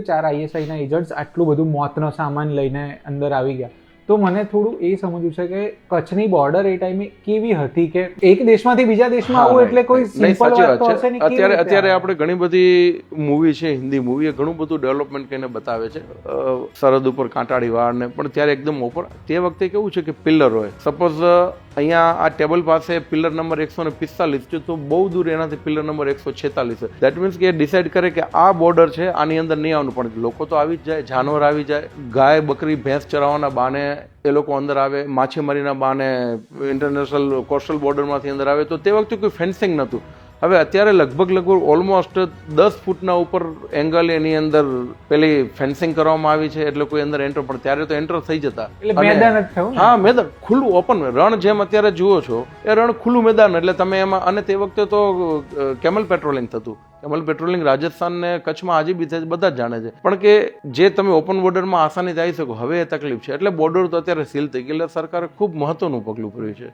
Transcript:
4 ISIના agents આટલું બધું મોતનો સામાન લઈને અંદર આવી ગયા. તો મને થોડું એ સમજવું છે કે કચ્છની બોર્ડર એ ટાઈમે કેવી હતી, કે એક દેશમાંથી બીજા દેશમાં આવું એટલે કોઈ સિમ્પલ વાત તો હશે ને. અત્યારે આપણે ઘણી બધી મૂવી છે, હિન્દી મૂવી એ ઘણું બધું ડેવલપમેન્ટ કરીને બતાવે છે, સરહદ ઉપર કાંટાળી વાળ ને, પણ ત્યારે એકદમ ઉપર. તે વખતે કેવું છે કે પિલ્લર હોય, સપોઝ અહીંયા આ ટેબલ પાસે પિલ્લર નંબર 145 છે, તો બહુ દૂર એનાથી પિલ્લર નંબર 146 છે. દેટ મીન્સ કે એ ડિસાઇડ કરે કે આ બોર્ડર છે, આની અંદર નહીં આવવાનું, પણ લોકો તો આવી જ જાય, જાનવર આવી જાય, ગાય બકરી ભેંસ ચરાવવાના બહાને એ લોકો અંદર આવે, માછીમારીના બહાને ઇન્ટરનેશનલ કોસ્ટલ બોર્ડરમાંથી અંદર આવે. તો તે વખતે કોઈ ફેન્સિંગ નહોતું. હવે અત્યારે લગભગ ઓલમોસ્ટ 10 ફૂટના ઉપર એંગલ એની અંદર પેલી ફેન્સિંગ કરવામાં આવી છે, એટલે કોઈ અંદર એન્ટર, પણ ત્યારે તો એન્ટર થઈ જતા. હા, મેદાન ખુલ્લું ઓપન રણ, જેમ અત્યારે જુઓ છો એ રણ ખુલ્લું મેદાન, એટલે તમે એમાં. અને તે વખતે તો કેમલ પેટ્રોલિંગ થતું. કેમલ પેટ્રોલિંગ રાજસ્થાન ને કચ્છમાં આજે બી થાય, બધા જ જાણે છે, પણ કે જે તમે ઓપન બોર્ડરમાં આસાની આવી શકો, હવે એ તકલીફ છે. એટલે બોર્ડર તો અત્યારે સીલ થઈ ગઈ, એટલે સરકારે ખૂબ મહત્વનું પગલું ભર્યું છે.